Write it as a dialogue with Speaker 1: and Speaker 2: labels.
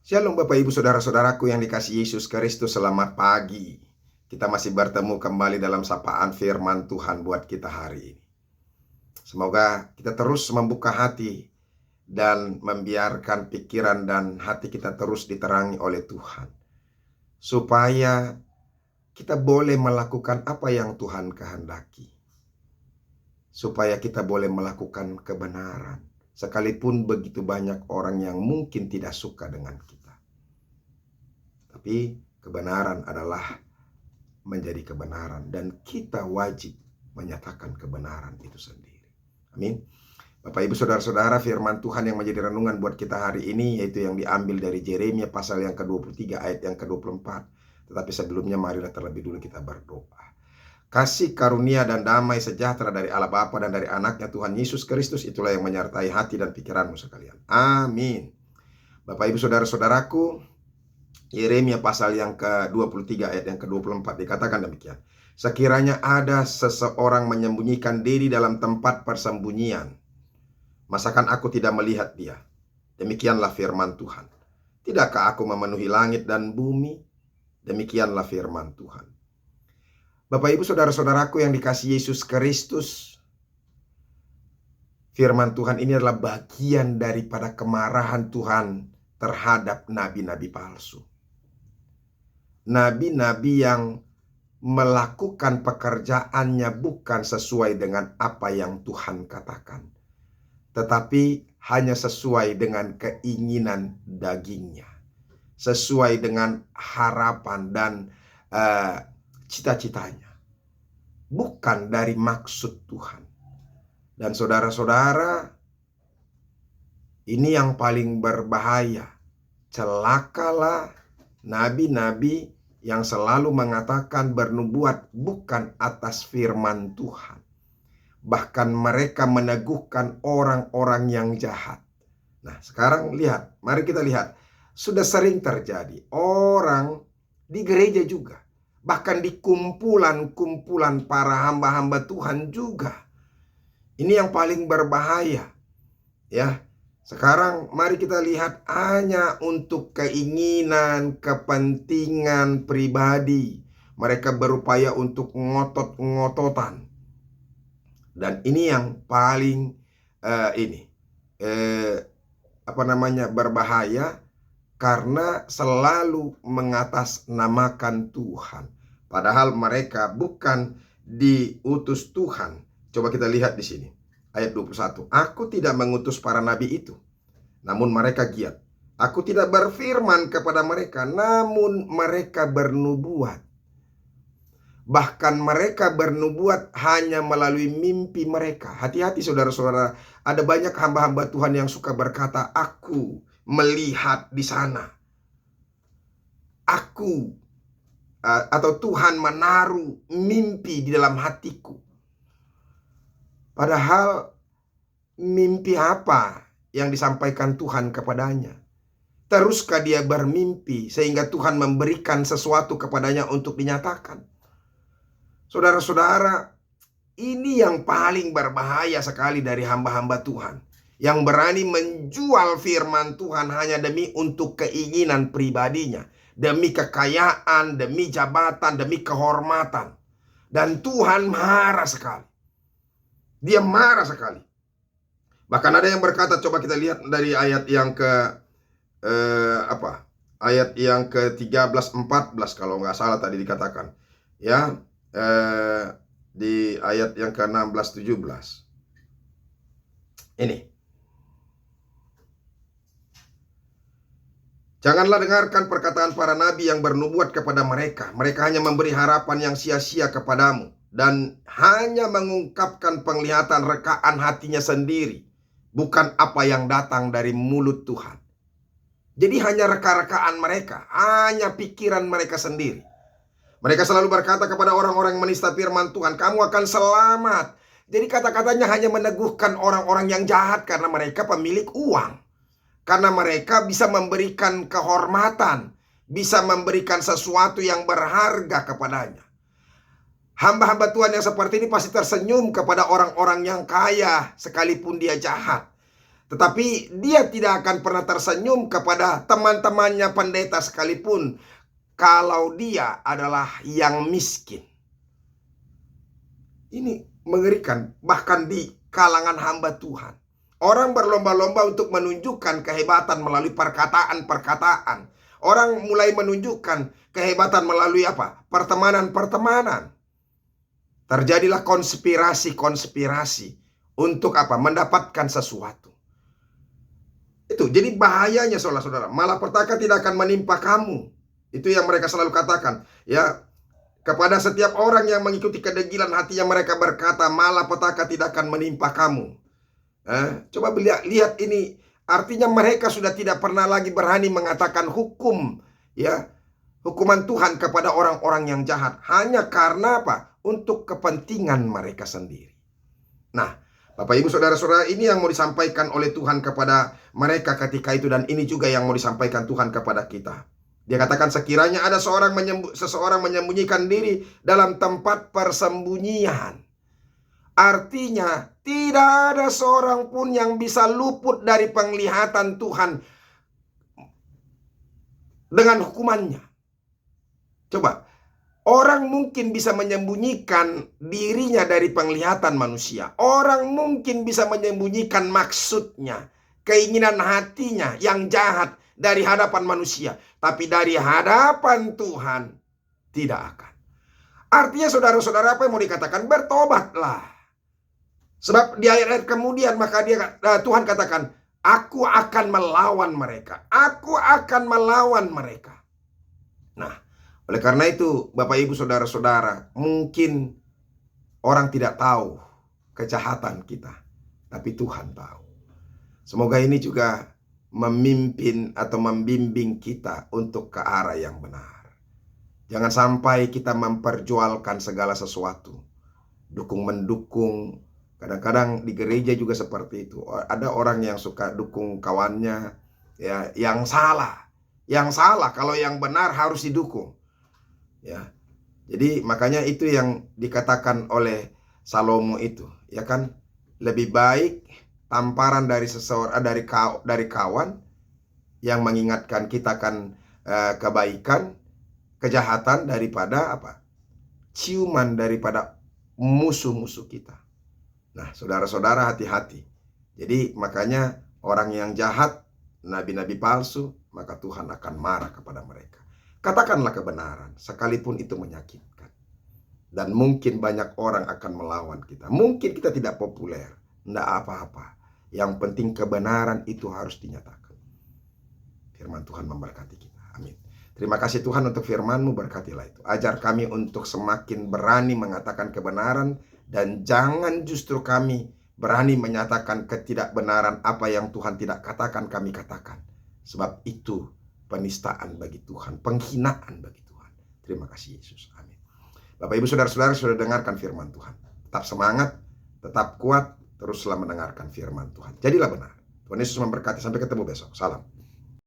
Speaker 1: Shalom Bapak Ibu Saudara-saudaraku yang dikasihi Yesus Kristus, selamat pagi. Kita masih bertemu kembali dalam sapaan firman Tuhan buat kita hari ini. Semoga kita terus membuka hati dan membiarkan pikiran dan hati kita terus diterangi oleh Tuhan, supaya kita boleh melakukan apa yang Tuhan kehendaki, supaya kita boleh melakukan kebenaran, sekalipun begitu banyak orang yang mungkin tidak suka dengan kita. Tapi kebenaran adalah menjadi kebenaran, dan kita wajib menyatakan kebenaran itu sendiri. Amin. Bapak Ibu Saudara-saudara, firman Tuhan yang menjadi renungan buat kita hari ini yaitu yang diambil dari Yeremia pasal yang ke-23 ayat yang ke-24. Tetapi sebelumnya marilah terlebih dulu kita berdoa. Kasih karunia dan damai sejahtera dari Allah Bapa dan dari anaknya Tuhan Yesus Kristus itulah yang menyertai hati dan pikiranmu sekalian. Amin. Bapak Ibu Saudara-saudaraku, Yeremia pasal yang ke-23 ayat yang ke-24 dikatakan demikian. Sekiranya ada seseorang menyembunyikan diri dalam tempat persembunyian, masakan aku tidak melihat dia? Demikianlah firman Tuhan. Tidakkah aku memenuhi langit dan bumi? Demikianlah firman Tuhan. Bapak Ibu Saudara-saudaraku yang dikasihi Yesus Kristus, firman Tuhan ini adalah bagian daripada kemarahan Tuhan terhadap nabi-nabi palsu. Nabi-nabi yang melakukan pekerjaannya bukan sesuai dengan apa yang Tuhan katakan, tetapi hanya sesuai dengan keinginan dagingnya, sesuai dengan harapan dan cita-citanya, bukan dari maksud Tuhan. Dan saudara-saudara, ini yang paling berbahaya. Celakalah nabi-nabi yang selalu mengatakan bernubuat bukan atas firman Tuhan. Bahkan mereka meneguhkan orang-orang yang jahat. Nah, sekarang lihat, mari kita lihat. Sudah sering terjadi orang di gereja juga, bahkan di kumpulan-kumpulan para hamba-hamba Tuhan juga. Ini yang paling berbahaya, ya. Sekarang mari kita lihat, hanya untuk keinginan, kepentingan pribadi. Mereka berupaya untuk ngotot-ngototan. Dan ini yang paling berbahaya, karena selalu mengatasnamakan Tuhan. Padahal mereka bukan diutus Tuhan. Coba kita lihat di sini. Ayat 21. Aku tidak mengutus para nabi itu, namun mereka giat. Aku tidak berfirman kepada mereka, namun mereka bernubuat. Bahkan mereka bernubuat hanya melalui mimpi mereka. Hati-hati saudara-saudara. Ada banyak hamba-hamba Tuhan yang suka berkata, aku melihat di sana. Aku atau Tuhan menaruh mimpi di dalam hatiku. Padahal mimpi apa yang disampaikan Tuhan kepadanya? Teruskah dia bermimpi sehingga Tuhan memberikan sesuatu kepadanya untuk dinyatakan? Saudara-saudara, ini yang paling berbahaya sekali dari hamba-hamba Tuhan, yang berani menjual firman Tuhan hanya demi untuk keinginan pribadinya, demi kekayaan, demi jabatan, demi kehormatan. Dan Tuhan marah sekali. Dia marah sekali. Bahkan ada yang berkata, coba kita lihat dari ayat yang ayat yang ke-13-14 kalau nggak salah tadi dikatakan. Ya, di ayat yang ke-16-17. Ini. Janganlah dengarkan perkataan para nabi yang bernubuat kepada mereka. Mereka hanya memberi harapan yang sia-sia kepadamu, dan hanya mengungkapkan penglihatan rekaan hatinya sendiri, bukan apa yang datang dari mulut Tuhan. Jadi hanya reka-rekaan mereka, hanya pikiran mereka sendiri. Mereka selalu berkata kepada orang-orang yang menista firman Tuhan, kamu akan selamat. Jadi kata-katanya hanya meneguhkan orang-orang yang jahat, karena mereka pemilik uang. Karena mereka bisa memberikan kehormatan, bisa memberikan sesuatu yang berharga kepadanya. Hamba-hamba Tuhan yang seperti ini pasti tersenyum kepada orang-orang yang kaya sekalipun dia jahat. Tetapi dia tidak akan pernah tersenyum kepada teman-temannya pendeta sekalipun kalau dia adalah yang miskin. Ini mengerikan, bahkan di kalangan hamba Tuhan. Orang berlomba-lomba untuk menunjukkan kehebatan melalui perkataan-perkataan. Orang mulai menunjukkan kehebatan melalui apa? Pertemanan-pertemanan. Terjadilah konspirasi-konspirasi untuk apa? Mendapatkan sesuatu. Itu jadi bahayanya saudara-saudara. Malapetaka tidak akan menimpa kamu. Itu yang mereka selalu katakan. Ya, kepada setiap orang yang mengikuti kedegilan hatinya mereka berkata, malapetaka tidak akan menimpa kamu. Coba lihat ini. Artinya mereka sudah tidak pernah lagi berani mengatakan hukum, ya, hukuman Tuhan kepada orang-orang yang jahat. Hanya karena apa? Untuk kepentingan mereka sendiri. Nah, Bapak Ibu Saudara-saudara, ini yang mau disampaikan oleh Tuhan kepada mereka ketika itu. Dan ini juga yang mau disampaikan Tuhan kepada kita. Dia katakan sekiranya ada seseorang menyembunyikan diri dalam tempat persembunyian. Artinya tidak ada seorang pun yang bisa luput dari penglihatan Tuhan dengan hukumannya. Coba, orang mungkin bisa menyembunyikan dirinya dari penglihatan manusia. Orang mungkin bisa menyembunyikan maksudnya, keinginan hatinya yang jahat dari hadapan manusia. Tapi dari hadapan Tuhan tidak akan. Artinya saudara-saudara, apa yang mau dikatakan? Bertobatlah. Sebab di ayat-ayat kemudian maka Tuhan katakan, aku akan melawan mereka. Aku akan melawan mereka. Nah, oleh karena itu Bapak Ibu Saudara-saudara, mungkin orang tidak tahu kejahatan kita, tapi Tuhan tahu. Semoga ini juga memimpin atau membimbing kita untuk ke arah yang benar. Jangan sampai kita memperjualkan segala sesuatu, dukung-mendukung. Kadang-kadang di gereja juga seperti itu. Ada orang yang suka dukung kawannya, ya, yang salah. Yang salah, kalau yang benar harus didukung. Ya. Jadi makanya itu yang dikatakan oleh Salomo itu, ya kan? Lebih baik tamparan dari seseorang, dari kawan yang mengingatkan kita akan kebaikan, kejahatan, daripada apa? Ciuman daripada musuh-musuh kita. Nah, saudara-saudara, hati-hati. Jadi makanya orang yang jahat, nabi-nabi palsu, maka Tuhan akan marah kepada mereka. Katakanlah kebenaran, sekalipun itu menyakitkan. Dan mungkin banyak orang akan melawan kita. Mungkin kita tidak populer, tidak apa-apa. Yang penting kebenaran itu harus dinyatakan. Firman Tuhan memberkati kita. Amin. Terima kasih Tuhan untuk firman-Mu, berkatilah itu. Ajar kami untuk semakin berani mengatakan kebenaran. Dan jangan justru kami berani menyatakan ketidakbenaran apa yang Tuhan tidak katakan, kami katakan. Sebab itu penistaan bagi Tuhan, penghinaan bagi Tuhan. Terima kasih Yesus. Amin. Bapak Ibu Saudara-saudara sudah dengarkan firman Tuhan. Tetap semangat, tetap kuat, teruslah mendengarkan firman Tuhan. Jadilah benar. Tuhan Yesus memberkati. Sampai ketemu besok. Salam.